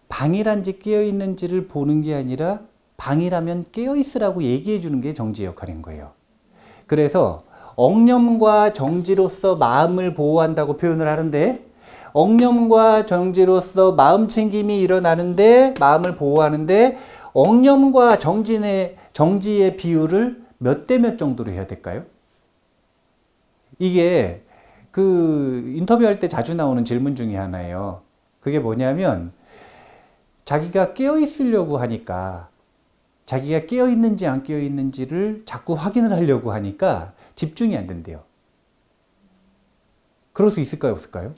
방일한지 깨어있는지를 보는 게 아니라 방일하면 깨어있으라고 얘기해 주는 게 정지의 역할인 거예요. 그래서 엉념과 정지로서 마음을 보호한다고 표현을 하는데 엉념과 정지로서 마음 챙김이 일어나는데 마음을 보호하는데 엉념과 정지의 비율을 몇 대 몇 정도로 해야 될까요? 이게 그 인터뷰할 때 자주 나오는 질문 중에 하나예요. 그게 뭐냐면 자기가 깨어 있으려고 하니까 자기가 깨어 있는지 안 깨어 있는지를 자꾸 확인을 하려고 하니까 집중이 안 된대요. 그럴 수 있을까요? 없을까요?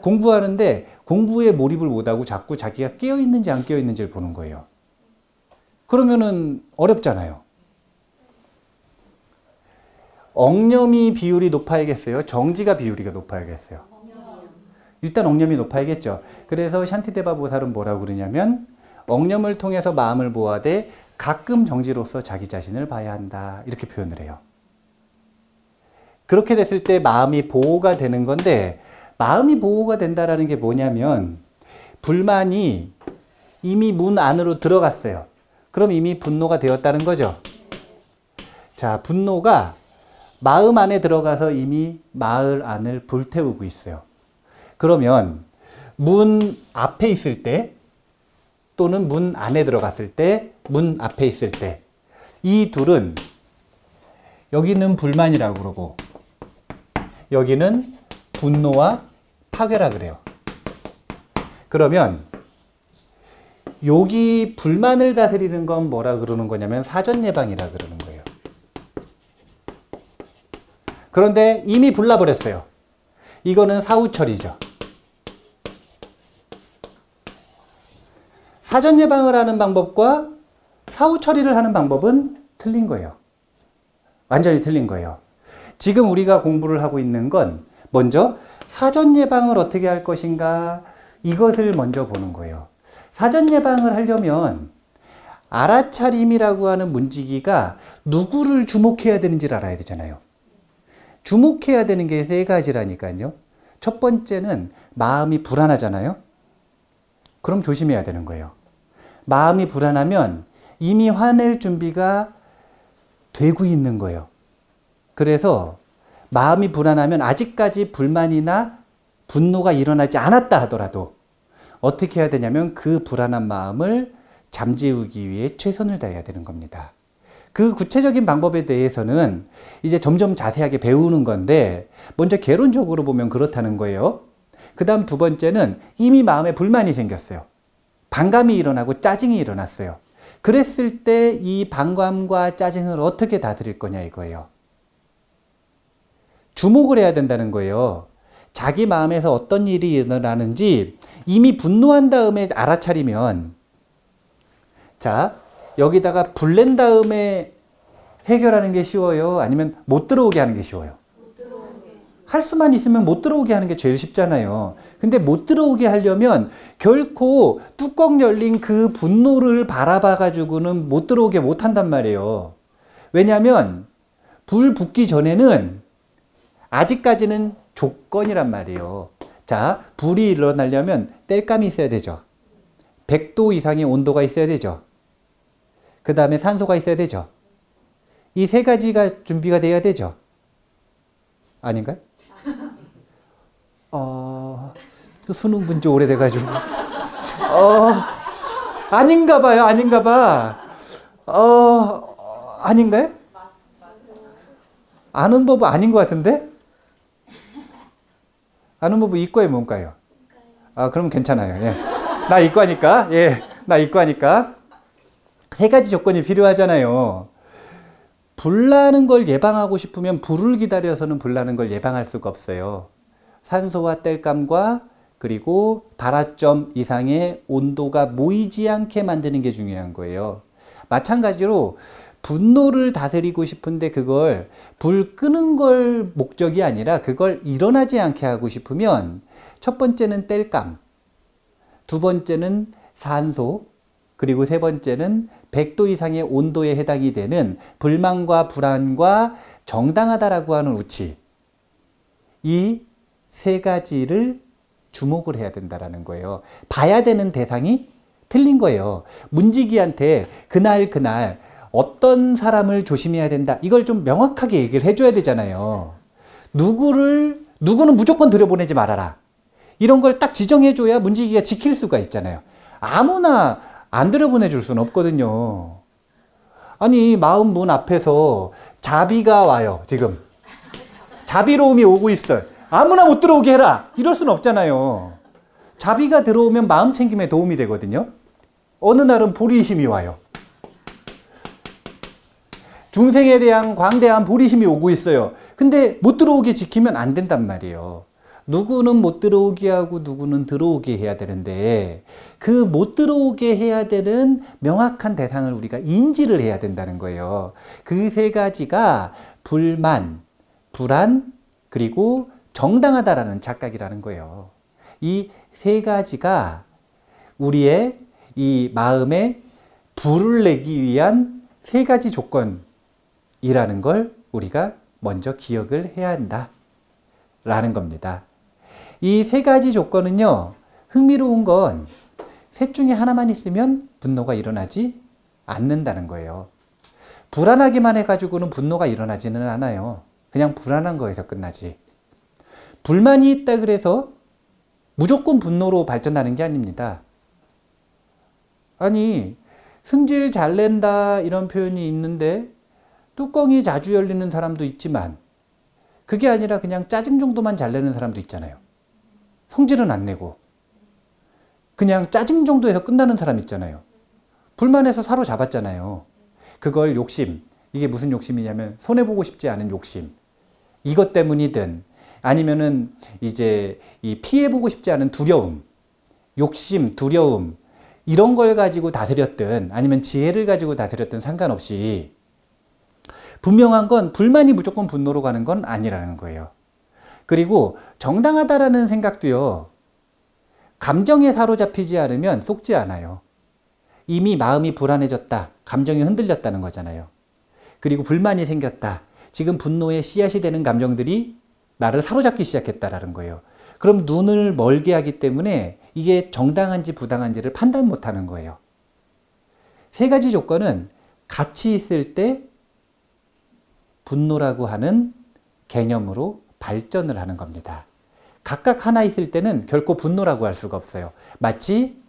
공부하는데 공부에 몰입을 못하고 자꾸 자기가 깨어 있는지 안 깨어 있는지를 보는 거예요. 그러면은 어렵잖아요. 엉념이 비율이 높아야겠어요? 정지가 비율이 높아야겠어요? 일단 엉념이 높아야겠죠. 그래서 샨티데바 보살은 뭐라고 그러냐면 엉념을 통해서 마음을 보호하되 가끔 정지로서 자기 자신을 봐야 한다. 이렇게 표현을 해요. 그렇게 됐을 때 마음이 보호가 되는 건데 마음이 보호가 된다라는 게 뭐냐면 불만이 이미 문 안으로 들어갔어요. 그럼 이미 분노가 되었다는 거죠. 자, 분노가 마음 안에 들어가서 이미 마을 안을 불태우고 있어요. 그러면 문 앞에 있을 때 또는 문 안에 들어갔을 때, 문 앞에 있을 때 이 둘은 여기는 불만이라고 그러고 여기는 분노와 파괴라 그래요. 그러면 여기 불만을 다스리는 건 뭐라 그러는 거냐면 사전 예방이라 그러는 거예요. 그런데 이미 불나버렸어요. 이거는 사후 처리죠. 사전 예방을 하는 방법과 사후 처리를 하는 방법은 틀린 거예요. 완전히 틀린 거예요. 지금 우리가 공부를 하고 있는 건 먼저 사전 예방을 어떻게 할 것인가 이것을 먼저 보는 거예요. 사전 예방을 하려면 알아차림이라고 하는 문지기가 누구를 주목해야 되는지를 알아야 되잖아요. 주목해야 되는 게 세 가지라니까요. 첫 번째는 마음이 불안하잖아요. 그럼 조심해야 되는 거예요. 마음이 불안하면 이미 화낼 준비가 되고 있는 거예요. 그래서 마음이 불안하면 아직까지 불만이나 분노가 일어나지 않았다 하더라도 어떻게 해야 되냐면 그 불안한 마음을 잠재우기 위해 최선을 다해야 되는 겁니다. 그 구체적인 방법에 대해서는 이제 점점 자세하게 배우는 건데 먼저 개론적으로 보면 그렇다는 거예요. 그 다음 두 번째는 이미 마음에 불만이 생겼어요. 반감이 일어나고 짜증이 일어났어요. 그랬을 때 이 반감과 짜증을 어떻게 다스릴 거냐 이거예요. 주목을 해야 된다는 거예요. 자기 마음에서 어떤 일이 일어나는지 이미 분노한 다음에 알아차리면 자 여기다가 불 낸 다음에 해결하는 게 쉬워요? 아니면 못 들어오게 하는 게 쉬워요? 할 수만 있으면 못 들어오게 하는 게 제일 쉽잖아요. 근데 못 들어오게 하려면 결코 뚜껑 열린 그 분노를 바라봐 가지고는 못 들어오게 못 한단 말이에요. 왜냐하면 불 붙기 전에는 아직까지는 조건이란 말이에요. 자, 불이 일어나려면 땔감이 있어야 되죠. 100도 이상의 온도가 있어야 되죠. 그 다음에 산소가 있어야 되죠. 이 세 가지가 준비가 돼야 되죠. 아닌가요? 그 수능 본 지 오래돼가지고. 아닌가 봐요. 아닌가 봐. 아닌가요? 아는 법은 아닌 것 같은데? 아는 법은 이과에 뭔가요? 그럼 괜찮아요. 예. 나 이과니까. 예. 나 이과니까. 세 가지 조건이 필요하잖아요. 불나는 걸 예방하고 싶으면 불을 기다려서는 불나는 걸 예방할 수가 없어요. 산소와 땔감과 그리고 발화점 이상의 온도가 모이지 않게 만드는 게 중요한 거예요. 마찬가지로 분노를 다스리고 싶은데 그걸 불 끄는 걸 목적이 아니라 그걸 일어나지 않게 하고 싶으면 첫 번째는 땔감, 두 번째는 산소, 그리고 세 번째는 100도 이상의 온도에 해당이 되는 불만과 불안과 정당하다라고 하는 우치. 이 세 가지를 주목을 해야 된다라는 거예요. 봐야 되는 대상이 틀린 거예요. 문지기한테 그날 어떤 사람을 조심해야 된다. 이걸 좀 명확하게 얘기를 해줘야 되잖아요. 누구는 무조건 들여보내지 말아라. 이런 걸 딱 지정해줘야 문지기가 지킬 수가 있잖아요. 아무나 안 들여보내줄 수는 없거든요. 아니 마음 문 앞에서 자비가 와요. 지금 자비로움이 오고 있어요. 아무나 못 들어오게 해라. 이럴 수는 없잖아요. 자비가 들어오면 마음 챙김에 도움이 되거든요. 어느 날은 보리심이 와요. 중생에 대한 광대한 보리심이 오고 있어요. 근데 못 들어오게 지키면 안 된단 말이에요. 누구는 못 들어오게 하고 누구는 들어오게 해야 되는데 그 못 들어오게 해야 되는 명확한 대상을 우리가 인지를 해야 된다는 거예요. 그 세 가지가 불만, 불안, 그리고 정당하다라는 착각이라는 거예요. 이 세 가지가 우리의 이 마음에 불을 내기 위한 세 가지 조건이라는 걸 우리가 먼저 기억을 해야 한다라는 겁니다. 이 세 가지 조건은요, 흥미로운 건 셋 중에 하나만 있으면 분노가 일어나지 않는다는 거예요. 불안하기만 해가지고는 분노가 일어나지는 않아요. 그냥 불안한 거에서 끝나지. 불만이 있다 그래서 무조건 분노로 발전하는 게 아닙니다. 아니, 승질 잘 낸다 이런 표현이 있는데 뚜껑이 자주 열리는 사람도 있지만 그게 아니라 그냥 짜증 정도만 잘 내는 사람도 있잖아요. 성질은 안 내고 그냥 짜증 정도에서 끝나는 사람 있잖아요. 불만해서 사로잡았잖아요. 그걸 욕심, 이게 무슨 욕심이냐면 손해보고 싶지 않은 욕심, 이것 때문이든 아니면은 이제 이 피해보고 싶지 않은 두려움, 욕심, 두려움, 이런 걸 가지고 다스렸든 아니면 지혜를 가지고 다스렸든 상관없이 분명한 건 불만이 무조건 분노로 가는 건 아니라는 거예요. 그리고 정당하다라는 생각도요, 감정에 사로잡히지 않으면 속지 않아요. 이미 마음이 불안해졌다, 감정이 흔들렸다는 거잖아요. 그리고 불만이 생겼다, 지금 분노의 씨앗이 되는 감정들이 나를 사로잡기 시작했다라는 거예요. 그럼 눈을 멀게 하기 때문에 이게 정당한지 부당한지를 판단 못하는 거예요. 세 가지 조건은 같이 있을 때 분노라고 하는 개념으로 발전을 하는 겁니다. 각각 하나 있을 때는 결코 분노라고 할 수가 없어요. 마치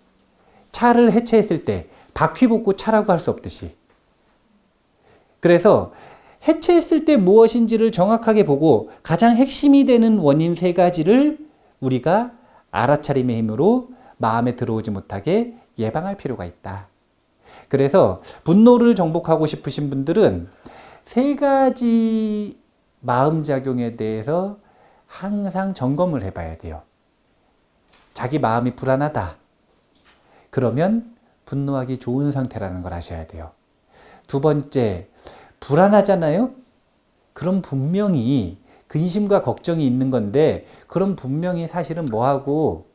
차를 해체했을 때 바퀴 벗고 차라고 할 수 없듯이. 그래서 해체했을 때 무엇인지를 정확하게 보고 가장 핵심이 되는 원인 세 가지를 우리가 알아차림의 힘으로 마음에 들어오지 못하게 예방할 필요가 있다. 그래서 분노를 정복하고 싶으신 분들은 세 가지 마음작용에 대해서 항상 점검을 해봐야 돼요. 자기 마음이 불안하다. 그러면 분노하기 좋은 상태라는 걸 아셔야 돼요. 두 번째, 불안하잖아요? 그럼 분명히 근심과 걱정이 있는 건데, 그럼 분명히 사실은 뭐하고,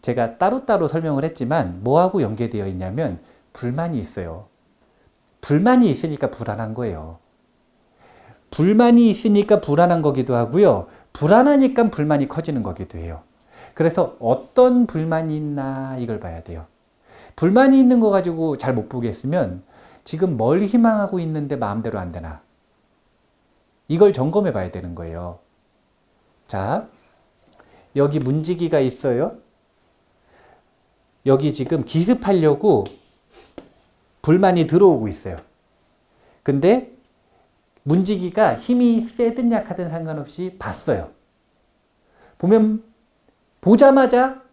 제가 따로따로 설명을 했지만 뭐하고 연계되어 있냐면 불만이 있어요. 불만이 있으니까 불안한 거예요. 불만이 있으니까 불안한 거기도 하고요. 불안하니까 불만이 커지는 거기도 해요. 그래서 어떤 불만이 있나 이걸 봐야 돼요. 불만이 있는 거 가지고 잘 못 보겠으면 지금 뭘 희망하고 있는데 마음대로 안 되나? 이걸 점검해 봐야 되는 거예요. 자, 여기 문지기가 있어요. 여기 지금 기습하려고 불만이 들어오고 있어요. 근데 문지기가 힘이 세든 약하든 상관없이 봤어요. 보면 보자마자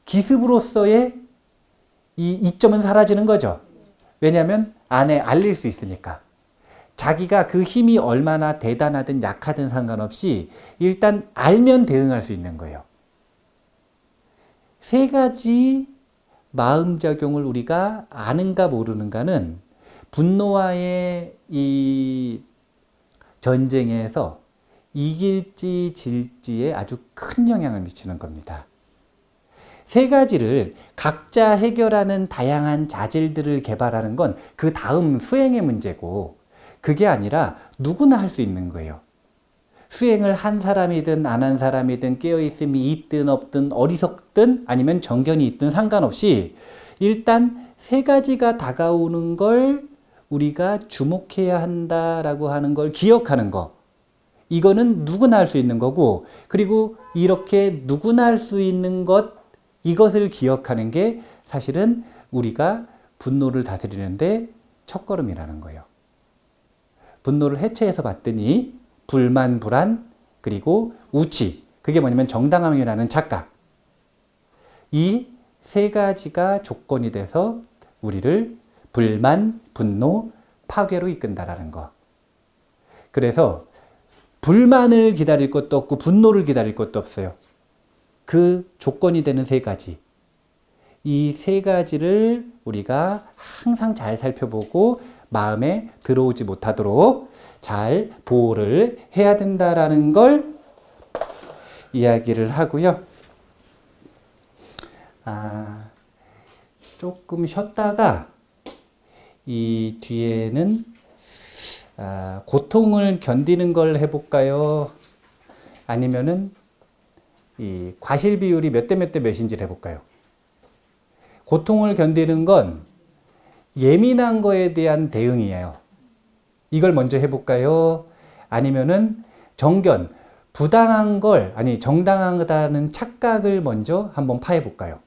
기습으로서의 이 이점은 사라지는 거죠. 왜냐하면 안에 알릴 수 있으니까. 자기가 그 힘이 얼마나 대단하든 약하든 상관없이 일단 알면 대응할 수 있는 거예요. 세 가지 마음작용을 우리가 아는가 모르는가는 분노와의 이 전쟁에서 이길지 질지에 아주 큰 영향을 미치는 겁니다. 세 가지를 각자 해결하는 다양한 자질들을 개발하는 건 그 다음 수행의 문제고, 그게 아니라 누구나 할 수 있는 거예요. 수행을 한 사람이든 안 한 사람이든 깨어있음이 있든 없든 어리석든 아니면 정견이 있든 상관없이 일단 세 가지가 다가오는 걸 우리가 주목해야 한다라고 하는 걸 기억하는 거, 이거는 누구나 할 수 있는 거고, 그리고 이렇게 누구나 할 수 있는 것, 이것을 기억하는 게 사실은 우리가 분노를 다스리는데 첫걸음이라는 거예요. 분노를 해체해서 봤더니 불만, 불안, 그리고 우치, 그게 뭐냐면 정당함이라는 착각, 이 세 가지가 조건이 돼서 우리를 불만, 분노, 파괴로 이끈다라는 거. 그래서 불만을 기다릴 것도 없고 분노를 기다릴 것도 없어요. 그 조건이 되는 세 가지. 이 세 가지를 우리가 항상 잘 살펴보고 마음에 들어오지 못하도록 잘 보호를 해야 된다라는 걸 이야기를 하고요. 조금 쉬었다가 이 뒤에는 고통을 견디는 걸 해볼까요? 아니면은 이 과실 비율이 몇 대 몇 대 몇인지를 해볼까요? 고통을 견디는 건 예민한 거에 대한 대응이에요. 이걸 먼저 해볼까요? 아니면은 정견, 부당한 걸, 아니 정당하다는 착각을 먼저 한번 파해볼까요?